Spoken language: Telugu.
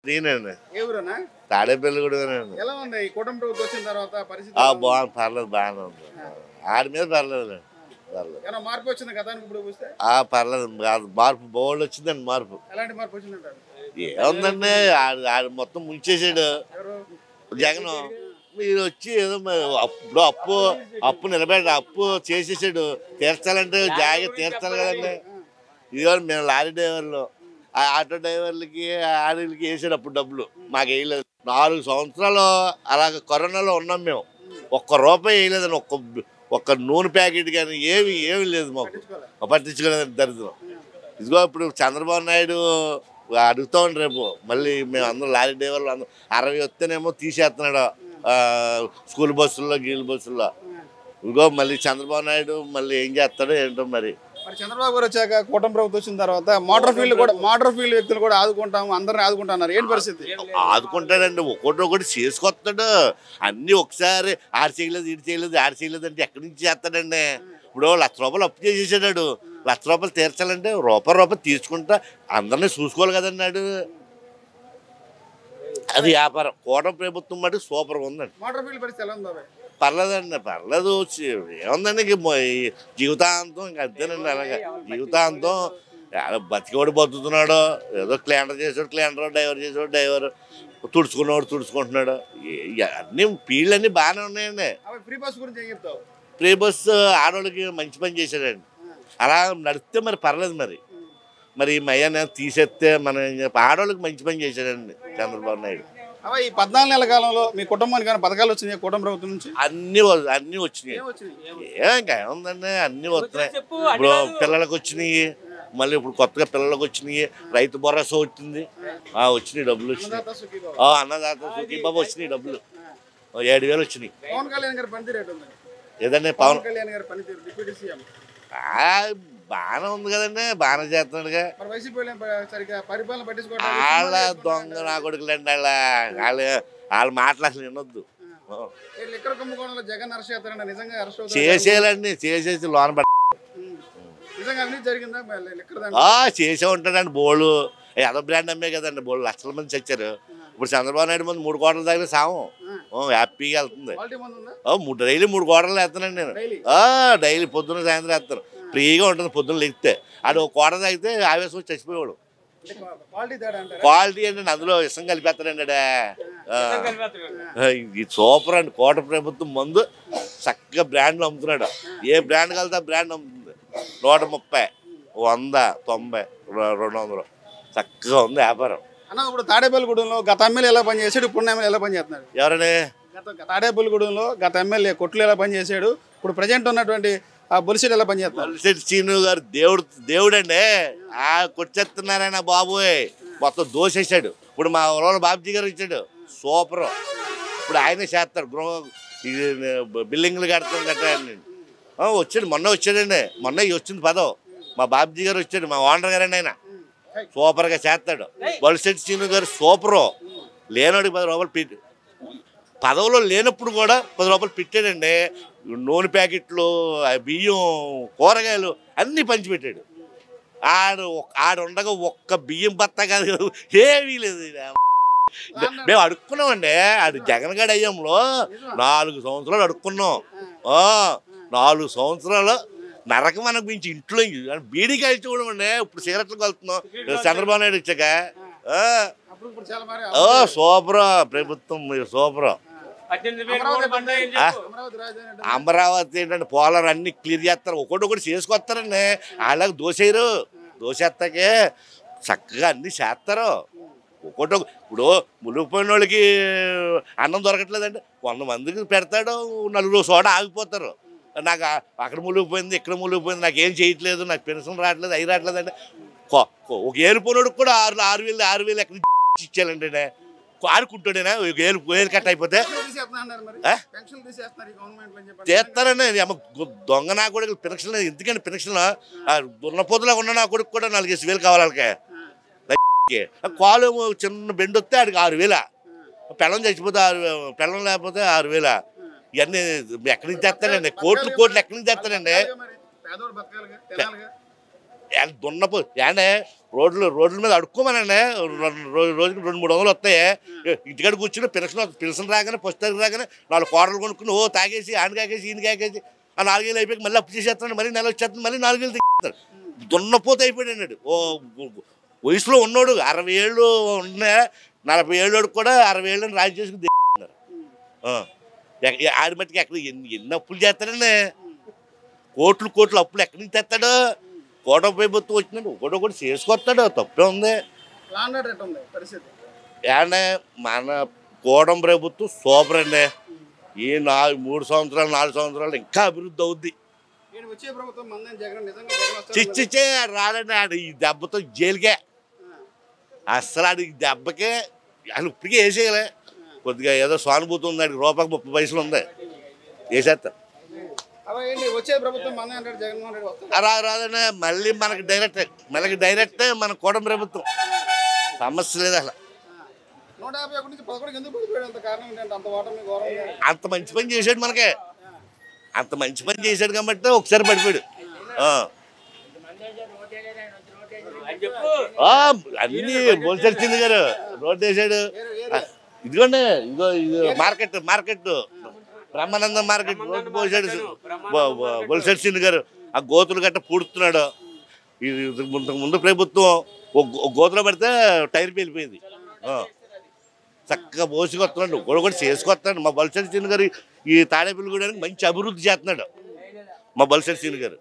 నేనండి ఏ ఊరన్నా? తాడేపల్లి కూడానండి. ఎలా ఉంది ఈ కూటమి ప్రభుత్వం వచ్చిన తర్వాత పరిస్థితి? బాగుంది, పర్లేదు, బాగానే ఉంది. ఆడి మీద పర్లేదు, పర్లేదు. ఏమైనా మార్పు వచ్చింది గతానికి ఇప్పుడు చూస్తే? పర్లేదు, మార్పు బోల్డ్ వచ్చిందండి. మార్పు ఎలాంటి మార్పు వచ్చిందంటారు? ఏముందండి, ఆడు మొత్తం ముంచేసాడు ఎవరు? జగన్. మీరు వచ్చి ఏదో ఇప్పుడు అప్పు నిలబెట్టి అప్పు చేసేసాడు. తీర్చాలంటే జాగ్రత్త తీర్చాలి కదండి. ఇదిగో మేము లారీ డ్రైవర్లు, ఆటో డ్రైవర్లకి ఆడలకి వేసాడు అప్పుడు డబ్బులు, మాకు వేయలేదు. 4 సంవత్సరాలు అలాగ కరోనాలో ఉన్నాం మేము. ఒక్క రూపాయి వేయలేదని, ఒక్క నూనె ప్యాకెట్ కానీ ఏమి లేదు మాకు. పట్టించుకోలేదని దరిద్రం. ఇదిగో ఇప్పుడు చంద్రబాబు నాయుడు అడుగుతామండి రేపు మళ్ళీ మేము అందరం లారీ డ్రైవర్లు అందరం 60 వస్తేనేమో తీసేస్తున్నాడు స్కూల్ బస్సుల్లో గీల్ బస్సుల్లో. ఇదిగో మళ్ళీ చంద్రబాబు నాయుడు మళ్ళీ ఏం చేస్తాడో ఏంటో మరి. చంద్రబాబు గారు వచ్చాక కూటమి ప్రభుత్వం వచ్చిన తర్వాత మోటార్ ఫీల్డ్ వ్యక్తులు కూడా ఆదుకుంటాము, అందరిని ఆదుకుంటున్నారు. ఏంటి పరిస్థితి? ఆదుకుంటాడండి, ఒకటి చేసుకొస్తాడు. అన్నీ ఒకసారి ఆడు చేయలేదు అంటే ఎక్కడి నుంచి చేస్తాడండి. ఇప్పుడు 1,00,000 రూపాయలు అప్పు చేసేసాడు. 1,00,000 రూపాయలు తీర్చాలంటే రూపాయి తీసుకుంటా అందరినీ చూసుకోవాలి కదన్నాడు. అది వ్యాపారం. కూటమి ప్రభుత్వం మటుకు సూపర్గా ఉందండి. మోటార్ ఫీల్డ్ పరిస్థితి ఎలా ఉందో? పర్లేదండి, పర్లేదు. ఏముందండి జీవితాంతం ఇంక అంతేనండి. అలాగే జీవితాంతం బతికోడు బతుకుతున్నాడు. ఏదో క్లీనర్ చేసాడు క్లీనర్, డ్రైవర్ చేసాడు డ్రైవర్, తుడుచుకుంటున్నాడు. అన్నీ ఫీల్డ్ అన్నీ బాగానే ఉన్నాయండి. ఫ్రీ బస్ గురించి ఏం చెప్తావు? ఫ్రీ బస్సు ఆడవాళ్ళకి మంచి పని చేశాడండి. అలా నడిస్తే మరి పర్లేదు. మరి మయ్య తీసేస్తే మనం ఆడవాళ్ళకి మంచి పని చేశాడండి చంద్రబాబు నాయుడు. ఈ 14 నెలల కాలంలో మీ కుటుంబానికి పథకాలు వచ్చినాయి కూటమి ప్రభుత్వం నుంచి? అన్నీ వచ్చినాయి. ఇంకా ఏముందండి, అన్నీ వస్తున్నాయి. ఇప్పుడు పిల్లలకు వచ్చినాయి, మళ్ళీ ఇప్పుడు కొత్తగా పిల్లలకు వచ్చినాయి. రైతు భరోసా వచ్చింది, వచ్చినాయి డబ్బులు వచ్చినాయి. అన్నదాత సుఖీబాబు వచ్చినాయి డబ్బులు 7,000 వచ్చినాయి. పవన్ కళ్యాణ్ గారి పనితీరు ఏదండి? పవన్ కళ్యాణ్ గారి పనితీరు డిప్యూటీ సీఎం బాగానే ఉంది కదండి, బాగానే చేస్తున్నాడుగా. పరిపాలన పట్టించుకోవడం వాళ్ళ దొంగ నా కొడుకులండి. వాళ్ళ మాటలు అసలు వినొద్దు. జగన్ అరెస్ట్ చేస్తారండి, నిజంగా అరెస్ట్ చేసేయాలండి, చేసేసి లోన పడ జరిగిందా? చేసే ఉంటాడండి. బోళ్ళు ఏదో బ్రాండ్ అమ్మే కదండి, బోళ్ళు లక్షల మంది చచ్చారు. ఇప్పుడు చంద్రబాబు నాయుడు ముందు 3 కోట్ల దగ్గర సాము హ్యాపీగా వెళ్తుంది. డైలీ 3 కోటలు వేస్తానండి నేను. డైలీ పొద్దున్న సాయంత్రం వేస్తాను. ఫ్రీగా ఉంటుంది. పొద్దున్న లెగితే అది 1 కోట తాగితే ఆవేశం వచ్చి చచ్చిపోయేవాడు. క్వాలిటీ అంటే అందులో ఇష్టం కలిపేస్తాడండి. ఇది సూపర్ అండి. కోట ప్రభుత్వం ముందు చక్కగా బ్రాండ్లు అమ్ముతున్నాడు. ఏ బ్రాండ్ కలితే ఆ బ్రాండ్ అమ్ముతుంది. 130, 100, 90, 200 చక్కగా ఉంది వ్యాపారం. అన్న ఇప్పుడు తాడేపల్లిగూడెంలో గత ఎమ్మెల్యే ఎలా పనిచేసాడు, ఇప్పుడు ఎమ్మెల్యే ఎలా పనిచేస్తున్నాడు? ఎవరనే? తాడేపల్లిగూడెంలో గత ఎమ్మెల్యే కొట్లు ఎలా పనిచేసాడు, ఇప్పుడు ప్రజెంట్ ఉన్నటువంటి బొలిసెట్ ఎలా పనిచేస్తున్నాడు? బొలిసెట్ సీను గారు దేవుడండి. కొట్టేస్తున్నారైనా బాబోయ్, మొత్తం దోసేసాడు. ఇప్పుడు మా ఊళ్ళో బాబుజీ గారు ఇచ్చాడు సూపర్. ఇప్పుడు ఆయనే చేస్తాడు. బిల్డింగ్లు కడతాం కట్టాడండి. వచ్చాడు, మొన్న వచ్చాడండి. మొన్న వచ్చింది పదం. మా బాబుజీ గారు వచ్చాడు, మా ఓనర్ గారండి. ఆయన సూపర్గా చేస్తాడు. బొలిసెట్ సీను గారు సూపరు. లేనోడికి 10 రూపాయలు పెట్టి, పదవిలో లేనప్పుడు కూడా 10 రూపాయలు పెట్టాడండి. నూనె ప్యాకెట్లు, బియ్యం, కూరగాయలు అన్నీ పంచిపెట్టాడు. ఆడు ఉండగా ఒక్క బియ్యం బత్త కాదు, ఏమీ లేదు. మేము అడుక్కున్నామండి. ఆడు జగన్ గడి అయ్యంలో 4 సంవత్సరాలు అడుక్కున్నాం. 4 సంవత్సరాలు నరకం అనిపించి ఇంట్లో బీడీ కాల్చుకోవడం అండి. ఇప్పుడు సిగరెట్లకు వెళ్తున్నాం చంద్రబాబు నాయుడు వచ్చాక. సూపర్ ప్రభుత్వం, సూపర్. అమరావతి ఏంటంటే పోలవరం అన్ని క్లియర్ చేస్తారు. ఒకటి చేసుకొస్తారండి. వాళ్ళకి దోసేస్తాకే చక్కగా అన్ని చేస్తారు. ఇప్పుడు మునిగిపోయిన వాళ్ళకి అన్నం దొరకట్లేదండి. 100 మందికి పెడతాడు, 4 చోట ఆగిపోతారు. నాకు అక్కడ మునిగిపోయింది, ఇక్కడ మునిగిపోయింది, నాకేం చేయట్లేదు, నాకు పెన్షన్ రావట్లేదు, అవి రావట్లేదు అంటే ఒక ఏలుపోయినోడికి కూడా 6,000 ఎక్కడి నుంచి ఇచ్చేయాలండి. ఆడుకుంటాడేనా? 1,000 కట్ అయిపోతే చేస్తారని దొంగ నా కొడుకు పెన్షన్. ఎందుకంటే పెన్షన్ దున్నపోతులా ఉన్న నా కొడుకు కూడా 4,000 కావాలి. వాళ్ళకి కాలు చిన్న బెండ్ వస్తే ఆడికి 6,000. పెళ్ళం చచ్చిపోతే 6,000, పెళ్ళం లేకపోతే 6,000. ఇవన్నీ ఎక్కడి నుంచి తెస్తాడండి? కోట్లు ఎక్కడి నుంచి తెస్తాడండి? దున్నపో ఏంటే రోడ్ల మీద అడుక్కోమనండి రోజుకి 200-300 వస్తాయి. ఇంటికాడ కూర్చుని పిలసలు రాగానే పుస్తకాలు రాగానే 4 కోటలు కొనుక్కుని తాగేసి ఆయన కాకేసి ఈయన కాకేసి ఆ 4 ఏళ్ళు అయిపోయి మళ్ళీ అప్పు చేసేస్తున్నాడు, మళ్ళీ నెల వచ్చేస్తుంది, మళ్ళీ 4 ఏళ్ళు తిరుగుతాడు. దున్నపోతే అయిపోయాడు అన్నాడు. వయసులో ఉన్నోడు 60 ఏళ్ళు ఉన్న 40 ఏళ్ళోడు కూడా 60 ఏళ్ళని రాజు చేసుకుని దిగుతున్నారు. ఆడి మట్టికి ఎక్కడ ఎన్ని అప్పులు చేస్తాడండి, కోట్లు అప్పులు ఎక్కడి నుంచి తెస్తాడు. కోట ప్రభుత్వం వచ్చినట్టు ఒకటి చేసుకొస్తాడు, తప్పే ఉంది. ఏమంటే మన కోటం ప్రభుత్వం సూపర్ అండి. ఈ 3 సంవత్సరాలు 4 సంవత్సరాలు ఇంకా అభివృద్ధి అవుద్ది. చిచ్చిచ్చే రాడండి. ఆడు ఈ దెబ్బతో జైలుకే, అస్సలు ఆడు ఈ దెబ్బకే అసలు ఇప్పటికే వేసేయలే. కొద్దిగా ఏదో సానుభూతి ఉంది, ఆడికి రూపాయికి 30 పైసలు ఉంది, వేసేస్తారు. రాదండి. మళ్ళీ మనకి డైరెక్ట్ మన కోటం ప్రభుత్వం, సమస్య లేదు అసలు. అంత మంచి పని చేశాడు మనకి, అంత మంచి పని చేశాడు కాబట్టి ఒకసారి పడిపోయాడు. అన్ని బొలిసెట్టింది గారు రోడ్డు వేసాడు. ఇదిగోండి ఇది మార్కెట్ బ్రహ్మానందం మార్కెట్ రోడ్డు పోసాడు బొలిసెట్టింది గారు. ఆ గోతులు గట్ట పూడుతున్నాడు. ఇది ముందు ప్రభుత్వం గోతులో పడితే టైర్ పేలిపోయింది, చక్కగా పోసుకొస్తున్నాడు, కూడా చేసుకొస్తున్నాడు. మా బొలిసెట్టి సీన్ గారు ఈ తాడేపల్లి కూడా మంచి అభివృద్ధి చేస్తున్నాడు మా బొలిసెట్టి సీన్ గారు.